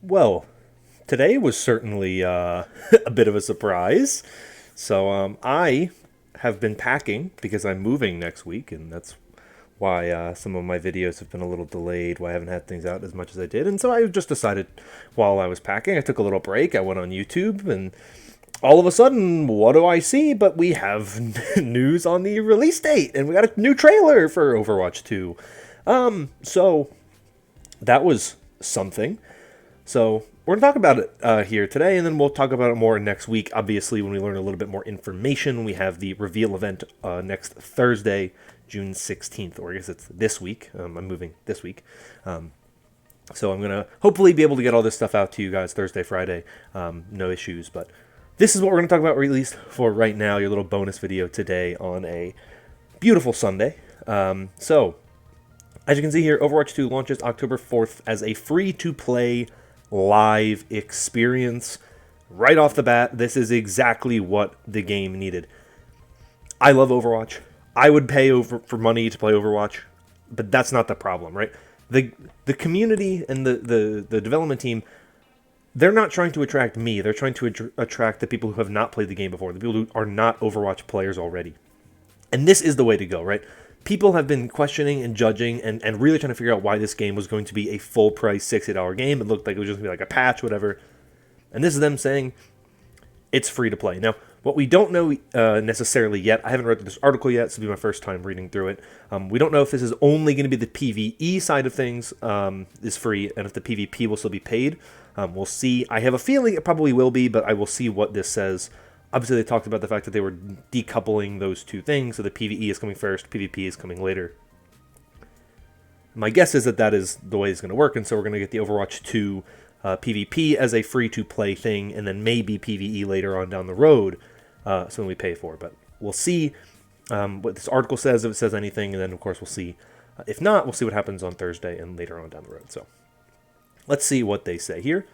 Well, today was certainly a bit of a surprise. I have been packing because I'm moving next week, and that's why some of my videos have been a little delayed, why I haven't had things out as much as I did. And so I just decided while I was packing, I took a little break. I went on YouTube, and all of a sudden, what do I see? But we have news on the release date, and we got a new trailer for Overwatch 2. So that was something. So we're going to talk about it here today, and then we'll talk about it more next week. Obviously, when we learn a little bit more information, we have the reveal event next Thursday, June 16th, or I guess it's this week. I'm moving this week. So I'm going to hopefully be able to get all this stuff out to you guys Thursday, Friday. No issues, but this is what we're going to talk about, or at least for right now, your little bonus video today on a beautiful Sunday. So, as you can see here, Overwatch 2 launches October 4th as a free-to-play live experience. Right off the bat, this is exactly what the game needed. I love Overwatch. I would pay for money to play Overwatch, but that's not the problem, right? The community and the development team, they're not trying to attract me. They're trying to attract the people who have not played the game before, the people who are not Overwatch players already. And this is the way to go, right? People have been questioning and judging and really trying to figure out why this game was going to be a full-price $60 game. It looked like it was just going to be like a patch, whatever. And this is them saying it's free to play. Now, what we don't know necessarily yet, I haven't read this article yet, so it'll be my first time reading through it. We don't know if this is only going to be the PvE side of things is free, and if the PvP will still be paid. We'll see. I have a feeling it probably will be, but I will see what this says. Obviously, they talked about the fact that they were decoupling those two things, so the PvE is coming first, PvP is coming later. My guess is that that is the way it's going to work, and so we're going to get the Overwatch 2 PvP as a free-to-play thing, and then maybe PvE later on down the road, something we pay for. But we'll see what this article says, if it says anything, and then, of course, we'll see. If not, we'll see what happens on Thursday and later on down the road. So let's see what they say here.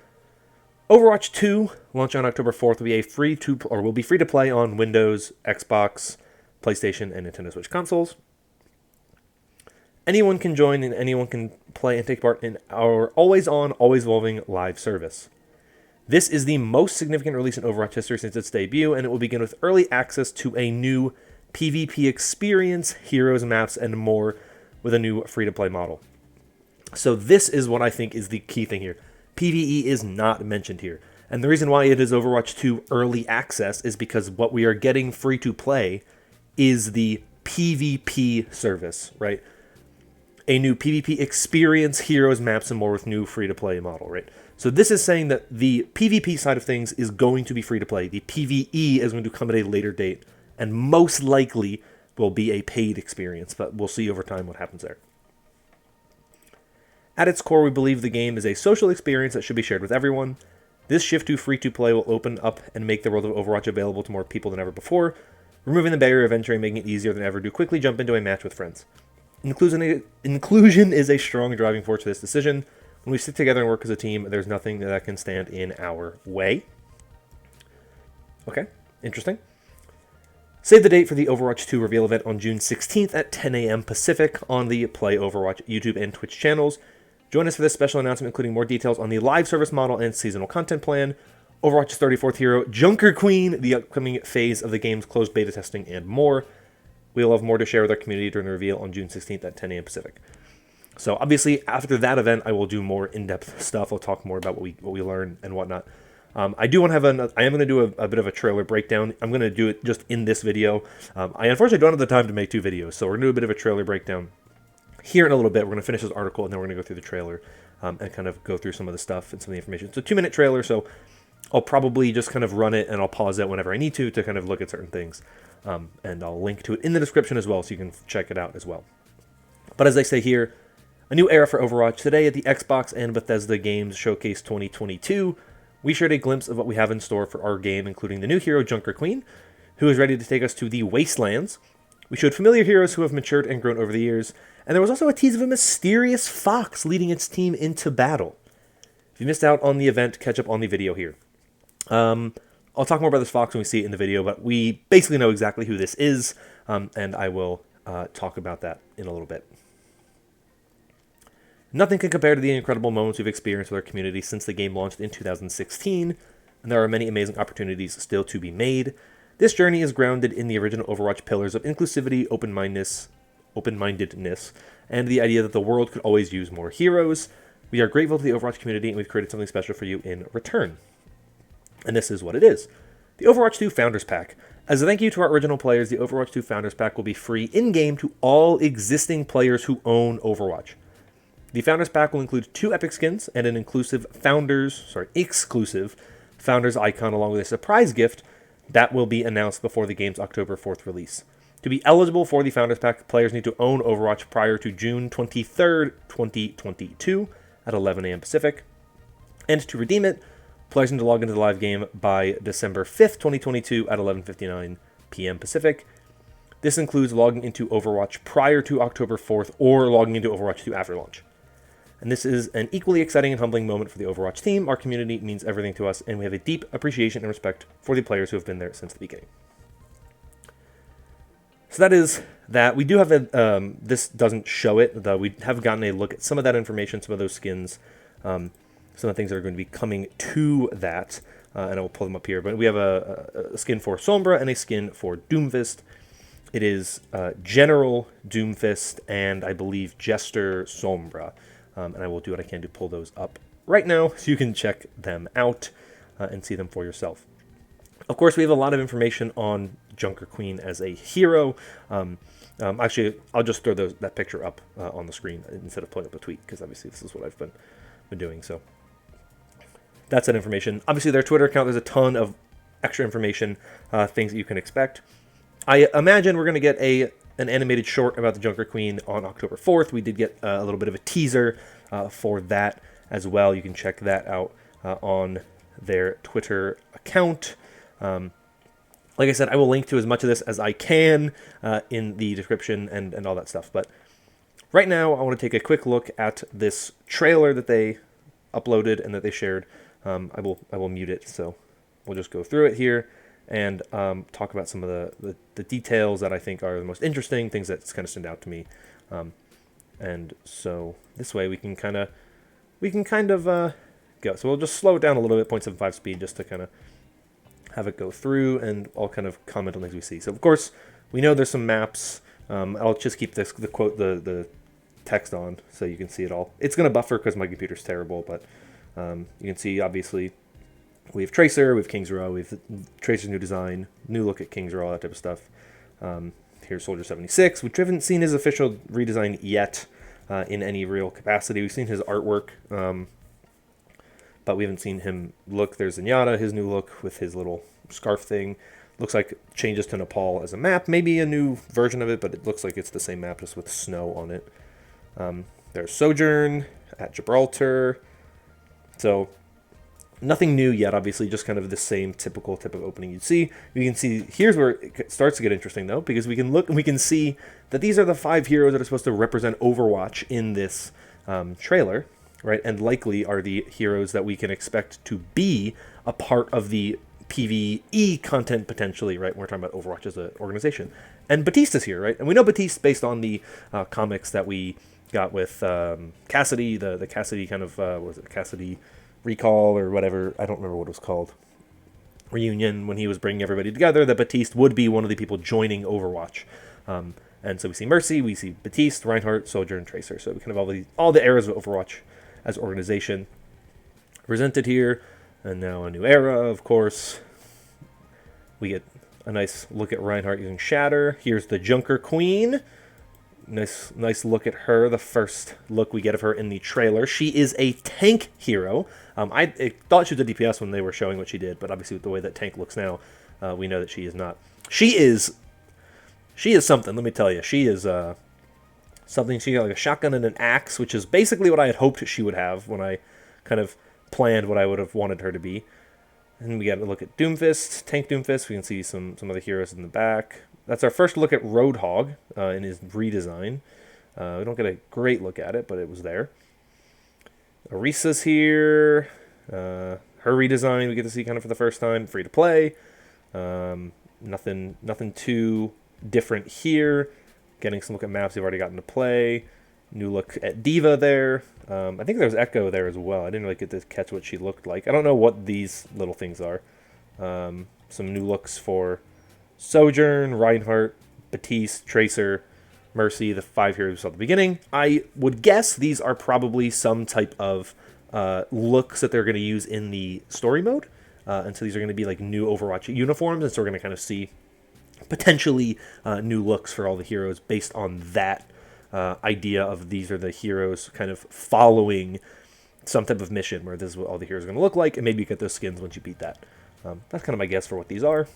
Overwatch 2 launch on October 4th will be free to play on Windows, Xbox, PlayStation, and Nintendo Switch consoles. Anyone can join and anyone can play and take part in our always-on, always-evolving live service. This is the most significant release in Overwatch history since its debut, and it will begin with early access to a new PvP experience, heroes, maps, and more with a new free-to-play model. So this is what I think is the key thing here. PvE is not mentioned here. And the reason why it is Overwatch 2 early access is because what we are getting free to play is the PvP service, right? A new PvP experience, heroes, maps, and more with new free to play model, right? So this is saying that the PvP side of things is going to be free to play. The PvE is going to come at a later date and most likely will be a paid experience, but we'll see over time what happens there. At its core, we believe the game is a social experience that should be shared with everyone. This shift to free-to-play will open up and make the world of Overwatch available to more people than ever before, removing the barrier of entry and making it easier than ever to quickly jump into a match with friends. Inclusion is a strong driving force for this decision. When we stick together and work as a team, there's nothing that can stand in our way. Okay, interesting. Save the date for the Overwatch 2 reveal event on June 16th at 10 a.m. Pacific on the Play Overwatch YouTube and Twitch channels. Join us for this special announcement, including more details on the live service model and seasonal content plan, Overwatch's 34th hero, Junkerqueen, the upcoming phase of the game's closed beta testing, and more. We'll have more to share with our community during the reveal on June 16th at 10 a.m. Pacific. So obviously, after that event, I will do more in-depth stuff. I'll talk more about what we learn and whatnot. I do want to have I am going to do a bit of a trailer breakdown. I'm going to do it just in this video. I unfortunately don't have the time to make two videos, so we're going to do a bit of a trailer breakdown. Here in a little bit, we're going to finish this article, and then we're going to go through the trailer and kind of go through some of the stuff and some of the information. It's a 2-minute trailer, so I'll probably just kind of run it, and I'll pause it whenever I need to kind of look at certain things. And I'll link to it in the description as well, so you can check it out as well. But as I say here, a new era for Overwatch. Today at the Xbox and Bethesda Games Showcase 2022, we shared a glimpse of what we have in store for our game, including the new hero, Junkerqueen, who is ready to take us to the Wastelands. We showed familiar heroes who have matured and grown over the years, and there was also a tease of a mysterious fox leading its team into battle. If you missed out on the event, catch up on the video here. I'll talk more about this fox when we see it in the video, but we basically know exactly who this is, and I will talk about that in a little bit. Nothing can compare to the incredible moments we've experienced with our community since the game launched in 2016, and there are many amazing opportunities still to be made. This journey is grounded in the original Overwatch pillars of inclusivity, open-mindedness, and the idea that the world could always use more heroes. We are grateful to the Overwatch community, and we've created something special for you in return. And this is what it is. The Overwatch 2 Founders Pack. As a thank you to our original players, the Overwatch 2 Founders Pack will be free in-game to all existing players who own Overwatch. The Founders Pack will include 2 epic skins and an exclusive Founders icon along with a surprise gift that will be announced before the game's October 4th release. To be eligible for the Founders Pack, players need to own Overwatch prior to June 23rd, 2022 at 11 a.m. Pacific. And to redeem it, players need to log into the live game by December 5th, 2022 at 11:59 p.m. Pacific. This includes logging into Overwatch prior to October 4th or logging into Overwatch 2 after launch. And this is an equally exciting and humbling moment for the Overwatch team. Our community means everything to us, and we have a deep appreciation and respect for the players who have been there since the beginning. So that is that. We do have a, this doesn't show it, though we have gotten a look at some of that information, some of those skins, some of the things that are going to be coming to that, and I will pull them up here. But we have a skin for Sombra and a skin for Doomfist. It is General Doomfist and I believe Jester Sombra. And I will do what I can to pull those up right now so you can check them out and see them for yourself. Of course, we have a lot of information on Junkerqueen as a hero. Actually, I'll just throw that picture up on the screen instead of pulling up a tweet, because obviously this is what I've been doing. So that's that information. Obviously, their Twitter account, there's a ton of extra information, things that you can expect. I imagine we're going to get an animated short about the Junkerqueen on October 4th. We did get a little bit of a teaser for that as well. You can check that out on their Twitter account. Like I said, I will link to as much of this as I can in the description and all that stuff. But right now, I want to take a quick look at this trailer that they uploaded and that they shared. I will mute it, so we'll just go through it here and talk about some of the details that I think are the most interesting, things that kind of stand out to me. And so this way we can kind of go. So we'll just slow it down a little bit, 0.75 speed, just to kind of have it go through, and I'll kind of comment on things we see. So of course we know there's some maps. I'll just keep the text on so you can see it all. It's going to buffer because my computer's terrible, but you can see obviously we have Tracer, we have King's Row, we have Tracer's new design, new look at King's Row, all that type of stuff. Here's Soldier 76, which we haven't seen his official redesign yet in any real capacity. We've seen his artwork, but we haven't seen him look. There's Zenyatta, his new look with his little scarf thing. Looks like changes to Nepal as a map, maybe a new version of it, but it looks like it's the same map just with snow on it. There's Sojourn at Gibraltar. So nothing new yet, obviously, just kind of the same typical opening you'd see. You can see, here's where it starts to get interesting, though, because we can look and we can see that these are the 5 heroes that are supposed to represent Overwatch in this trailer, right? And likely are the heroes that we can expect to be a part of the PvE content potentially, right? We're talking about Overwatch as an organization. And Batista's here, right? And we know Batista based on the comics that we got with Cassidy, the Cassidy kind of, what was it, Cassidy Recall or whatever, I don't remember what it was called, reunion, when he was bringing everybody together, that Batiste would be one of the people joining Overwatch. And so we see Mercy, we see Batiste, Reinhardt, Soldier, and Tracer. So we kind of all the eras of Overwatch as organization presented here. And now a new era, of course. We get a nice look at Reinhardt using Shatter. Here's the Junkerqueen. Nice look at her. The first look we get of her in the trailer. She is a tank hero. I thought she was a DPS when they were showing what she did, but obviously with the way that tank looks now, we know that she is not. She is something. Let me tell you, she is something. She got like a shotgun and an axe, which is basically what I had hoped she would have when I kind of planned what I would have wanted her to be. And we got a look at Doomfist, tank Doomfist. We can see some other heroes in the back. That's our first look at Roadhog in his redesign. We don't get a great look at it, but it was there. Arisa's here. Her redesign we get to see kind of for the first time. Free to play. Nothing too different here. Getting some look at maps we've already gotten to play. New look at Diva there. I think there's Echo there as well. I didn't really get to catch what she looked like. I don't know what these little things are. Some new looks for Sojourn, Reinhardt, Batiste, Tracer, Mercy, the 5 heroes we saw at the beginning. I would guess these are probably some type of looks that they're going to use in the story mode. And so these are going to be like new Overwatch uniforms, and so we're going to kind of see potentially new looks for all the heroes based on that idea of these are the heroes kind of following some type of mission where this is what all the heroes are going to look like, and maybe you get those skins once you beat that. That's kind of my guess for what these are.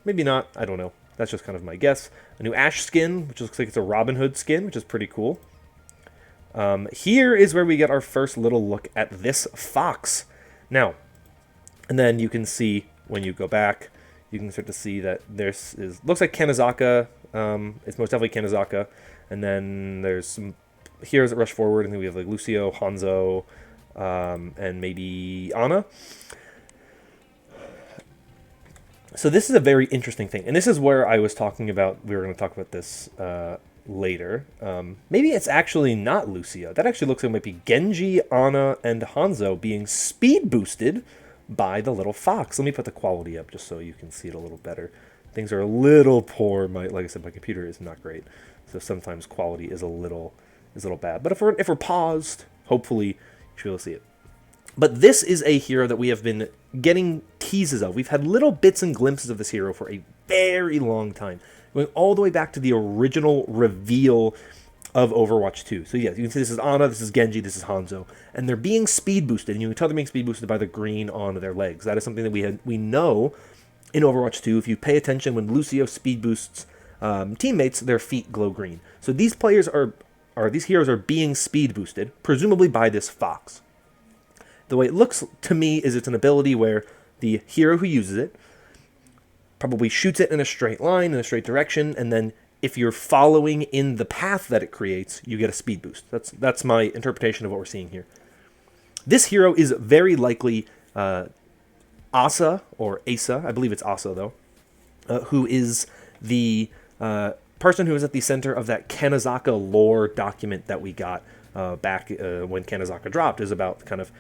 Maybe not, I don't know. That's just kind of my guess. A new Ashe skin, which looks like it's a Robin Hood skin, which is pretty cool. Here is where we get our first little look at this fox. Now, and then you can see when you go back, you can start to see that this looks like Kanazaka. It's most definitely Kanazaka. And then there's some heroes that rush forward, and then we have like Lucio, Hanzo, and maybe Ana. So this is a very interesting thing, and this is where I was talking about, we were going to talk about this later. Maybe it's actually not Lucio. That actually looks like it might be Genji, Ana, and Hanzo being speed boosted by the little fox. Let me put the quality up just so you can see it a little better. Things are a little poor. Like I said, my computer is not great, so sometimes quality is a little bad. But if we're paused, hopefully you should be able to see it. But this is a hero that we have been getting teases of. We've had little bits and glimpses of this hero for a very long time, going all the way back to the original reveal of Overwatch 2. So yeah, you can see this is Ana, this is Genji, this is Hanzo, and they're being speed boosted, and you can tell they're being speed boosted by the green on their legs. That is something that we know in Overwatch 2. If you pay attention, when Lucio speed boosts teammates, their feet glow green. So these players these heroes are being speed boosted, presumably by this fox. The way it looks to me is it's an ability where the hero who uses it probably shoots it in a straight line, in a straight direction, and then if you're following in the path that it creates, you get a speed boost. That's my interpretation of what we're seeing here. This hero is very likely Asa, or Asa, I believe it's Asa though, who is the person who is at the center of that Kanazaka lore document that we got back when Kanazaka dropped, is about kind of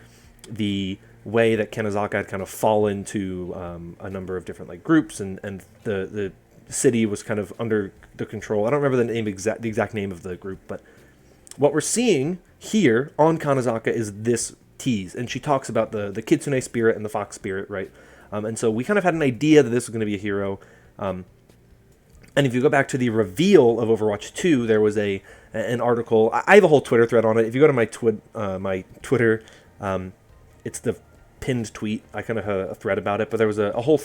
the way that Kanazaka had kind of fallen to a number of different like groups, and the city was kind of under the control. I don't remember the exact name of the group, but what we're seeing here on Kanazaka is this tease, and she talks about the Kitsune spirit and the fox spirit, right? And so we kind of had an idea that this was going to be a hero. And if you go back to the reveal of Overwatch 2, there was an article. I have a whole Twitter thread on it. If you go to my Twitter, it's the pinned tweet. I kind of had a thread about it, but there was a whole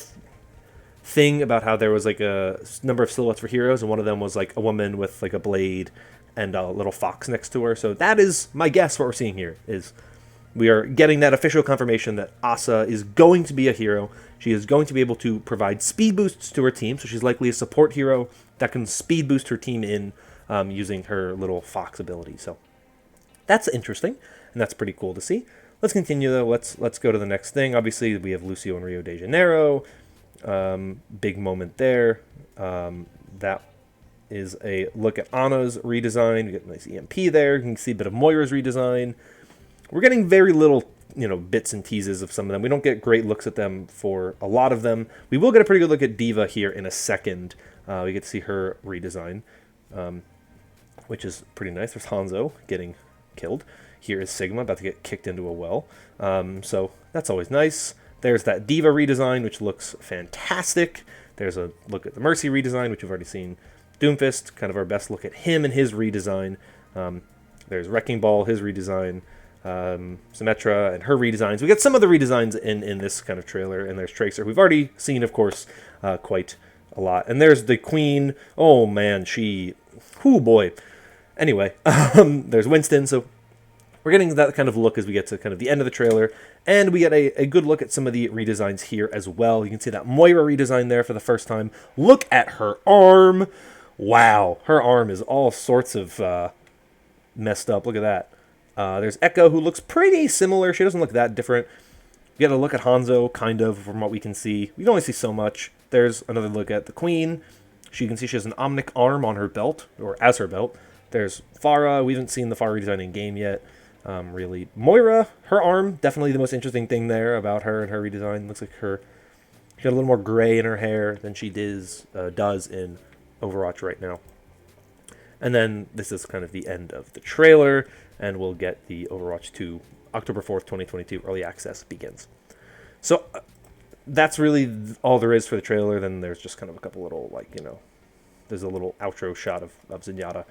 thing about how there was like a number of silhouettes for heroes, and one of them was like a woman with like a blade and a little fox next to her. So that is my guess. What we're seeing here is we are getting that official confirmation that Asa is going to be a hero. She is going to be able to provide speed boosts to her team, so she's likely a support hero that can speed boost her team in using her little fox ability. So that's interesting, and that's pretty cool to see. Let's continue though. Let's go to the next thing. Obviously, we have Lucio in Rio de Janeiro. Big moment there. That is a look at Ana's redesign. We get a nice EMP there. You can see a bit of Moira's redesign. We're getting very little, bits and teases of some of them. We don't get great looks at them for a lot of them. We will get a pretty good look at Diva here in a second. We get to see her redesign, which is pretty nice. There's Hanzo getting killed. Here is Sigma about to get kicked into a well. So that's always nice. There's that Diva redesign, which looks fantastic. There's a look at the Mercy redesign, which we've already seen. Doomfist, kind of our best look at him and his redesign. There's Wrecking Ball, his redesign. Symmetra and her redesigns. We get some of the redesigns in this kind of trailer, and there's Tracer. We've already seen, of course, quite a lot. And there's the Queen. Oh, man, oh, boy. Anyway, there's Winston, so we're getting that kind of look as we get to kind of the end of the trailer, and we get a good look at some of the redesigns here as well. You can see that Moira redesign there for the first time. Look at her arm. Wow, her arm is all sorts of messed up. Look at that. There's Echo, who looks pretty similar. She doesn't look that different. You get a look at Hanzo, kind of, from what we can see. We can only see so much. There's another look at the Queen. You can see she has an Omnic arm on her belt, or as her belt. There's Farah. We haven't seen the Farah redesign in game yet. Really, Moira, her arm, definitely the most interesting thing there about her and her redesign. Looks like she got a little more gray in her hair than she does in Overwatch right now. And then this is kind of the end of the trailer, and we'll get the Overwatch 2 October 4th, 2022 early access begins. So that's really all there is for the trailer. Then there's just kind of a couple little, like, there's a little outro shot of Zenyatta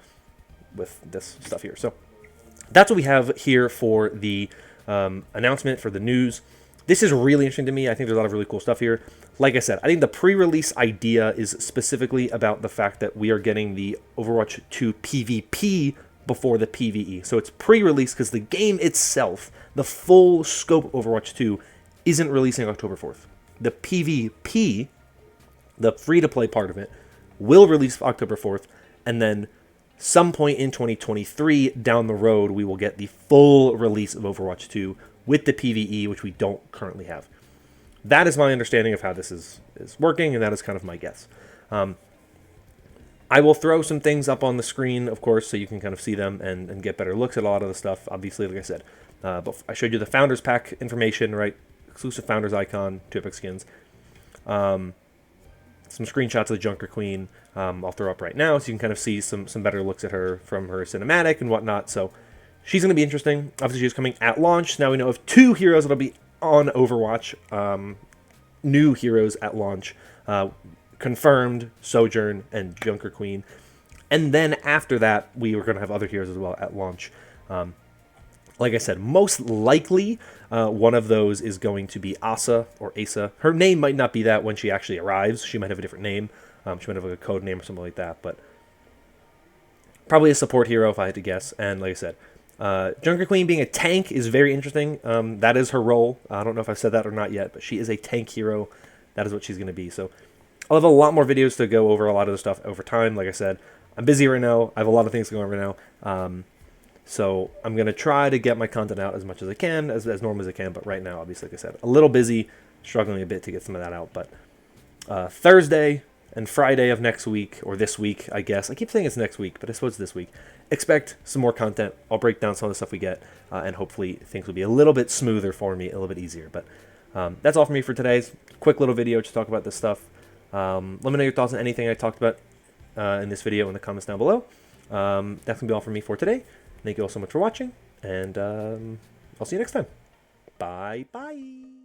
with this stuff here. So that's what we have here for the announcement, for the news. This is really interesting to me. I think there's a lot of really cool stuff here. Like I said, I think the pre-release idea is specifically about the fact that we are getting the Overwatch 2 PvP before the PvE. So it's pre-release because the game itself, the full scope of Overwatch 2, isn't releasing October 4th. The PvP, the free-to-play part of it, will release October 4th, and then some point in 2023 down the road, we will get the full release of Overwatch 2 with the PvE, which we don't currently have. That is my understanding of how this is working, and that is kind of my guess. I will throw some things up on the screen, of course, so you can kind of see them and get better looks at a lot of the stuff. Obviously, like I said, but I showed you the Founders Pack information, right? Exclusive Founders icon, 2 epic skins. Some screenshots of the Junkerqueen I'll throw up right now, so you can kind of see some better looks at her from her cinematic and whatnot. So she's going to be interesting. Obviously, she's coming at launch. Now we know of 2 heroes that'll be on Overwatch. New heroes at launch. Confirmed Sojourn and Junkerqueen. And then after that, we were going to have other heroes as well at launch. Like I said, most likely one of those is going to be Asa or Asa. Her name might not be that when she actually arrives. She might have a different name. She might have like a code name or something like that. But probably a support hero if I had to guess. And like I said, Junkerqueen being a tank is very interesting. That is her role. I don't know if I've said that or not yet, but she is a tank hero. That is what she's going to be. So I'll have a lot more videos to go over a lot of the stuff over time. Like I said, I'm busy right now. I have a lot of things going on right now. So I'm going to try to get my content out as much as I can, as normal as I can. But right now, obviously, like I said, a little busy, struggling a bit to get some of that out. But Thursday and Friday of next week, or this week, I guess. I keep saying it's next week, but I suppose it's this week. Expect some more content. I'll break down some of the stuff we get, and hopefully things will be a little bit smoother for me, a little bit easier. But that's all for me for today's quick little video to talk about this stuff. Let me know your thoughts on anything I talked about in this video in the comments down below. That's going to be all for me for today. Thank you all so much for watching, and I'll see you next time. Bye-bye.